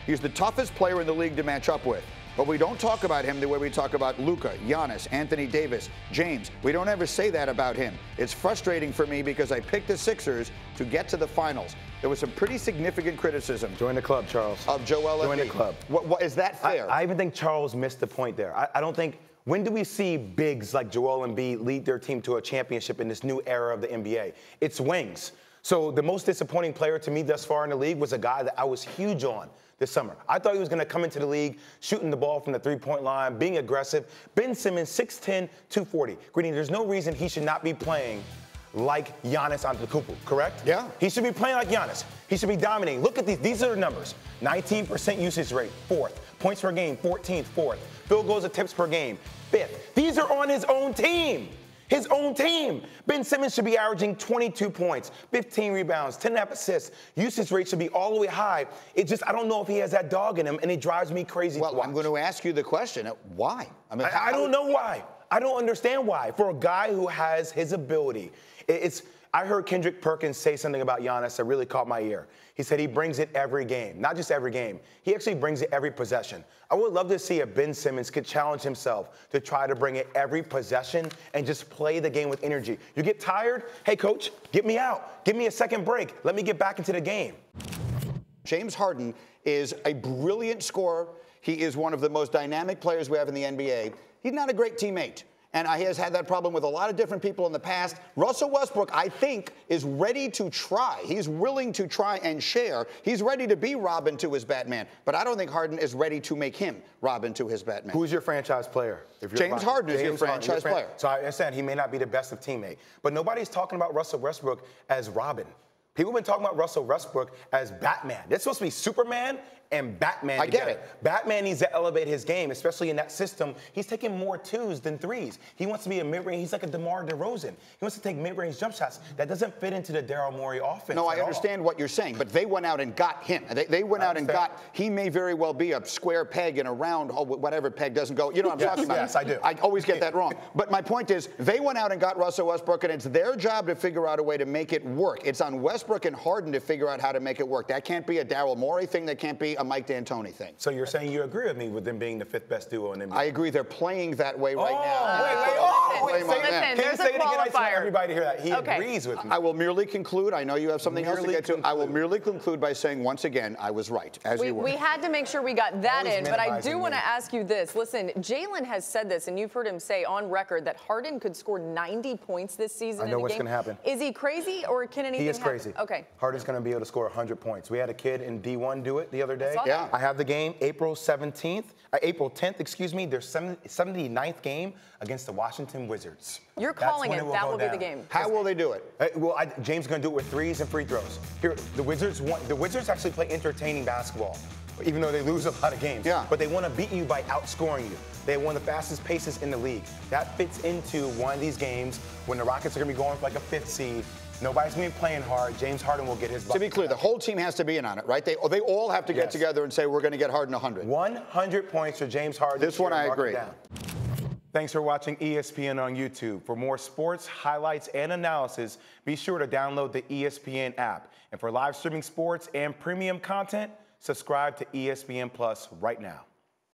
He's the toughest player in the league to match up with. But we don't talk about him the way we talk about Luka, Giannis, Anthony Davis, James. We don't ever say that about him. It's frustrating for me because I picked the Sixers to get to the finals. There was some pretty significant criticism. Join the club, Charles. Of Joel Embiid. Join the club. What, is that fair? I even think Charles missed the point there. I don't think, when do we see bigs like Joel Embiid lead their team to a championship in this new era of the NBA? It's wings. So the most disappointing player to me thus far in the league was a guy that I was huge on this summer. I thought he was going to come into the league shooting the ball from the three-point line, being aggressive. Ben Simmons, 6'10", 240. Greeny, there's no reason he should not be playing like Giannis Antetokounmpo, correct? Yeah. He should be playing like Giannis. He should be dominating. Look at these. These are the numbers. 19% usage rate, 4th. Points per game, 14th, 4th. Field goals attempts per game, 5th. These are on his own team. His own team. Ben Simmons should be averaging 22 points, 15 rebounds, 10.5 assists. Usage rate should be all the way high. It just, I don't know if he has that dog in him, and it drives me crazy. Well, I'm going to ask you the question, why? I don't know why. I don't understand why. For a guy who has his ability, I heard Kendrick Perkins say something about Giannis that really caught my ear. He said he brings it every game. Not just every game. He actually brings it every possession. I would love to see if Ben Simmons could challenge himself to try to bring it every possession and just play the game with energy. You get tired? Hey, coach, get me out. Give me a second break. Let me get back into the game. James Harden is a brilliant scorer. He is one of the most dynamic players we have in the NBA. He's not a great teammate. And he has had that problem with a lot of different people in the past. Russell Westbrook, I think, is ready to try. He's willing to try and share. He's ready to be Robin to his Batman. But I don't think Harden is ready to make him Robin to his Batman. Who's your franchise player? James Harden is your franchise player. So I understand he may not be the best of teammate. But nobody's talking about Russell Westbrook as Robin. People have been talking about Russell Westbrook as Batman. That's supposed to be Superman and Batman together. I get it. Batman needs to elevate his game, especially in that system. He's taking more 2s than 3s. He wants to be a mid-range. He's like a DeMar DeRozan. He wants to take mid-range jump shots. That doesn't fit into the Daryl Morey offense. No, I understand what you're saying, but they went out and got him. They went out and got, he may very well be a square peg in a round, whatever peg doesn't go. You know what I'm talking about? Yes, I do. I always get that wrong. But my point is, they went out and got Russell Westbrook, and it's their job to figure out a way to make it work. It's on Westbrook and Harden to figure out how to make it work. That can't be a Daryl Morey thing. That can't be a Mike D'Antoni thing. So you're saying you agree with me with them being the 5th best duo in NBA? I agree. They're playing that way right now. Listen, there's a qualifier. I want everybody to hear that. He agrees with me. I will merely conclude. I know you have something else to get to. I will merely conclude by saying, once again, I was right, as you were. We had to make sure we got that in, but I do want to ask you this. Listen, Jalen has said this, and you've heard him say on record that Harden could score 90 points this season. I know what's going to happen. Is he crazy, or can anything happen? He is crazy. Okay. Harden's going to be able to score 100 points. We had a kid in D1 do it the other day. Yeah. I have the game April 10th, excuse me, their 79th game against the Washington Wizards. You're calling it. That will be the game. How will they do it? James is going to do it with 3s and free throws. Here, the Wizards actually play entertaining basketball, even though they lose a lot of games. Yeah. But they want to beat you by outscoring you. They have one of the fastest paces in the league. That fits into one of these games when the Rockets are going to be going for like a 5th seed. Nobody's going to be playing hard. James Harden will get his bucket. To be clear, the whole team has to be in on it, right? They all have to get together and say, we're going to get Harden 100. 100 points for James Harden. This one I agree. Thanks for watching ESPN on YouTube. For more sports, highlights, and analysis, be sure to download the ESPN app. And for live streaming sports and premium content, subscribe to ESPN Plus right now.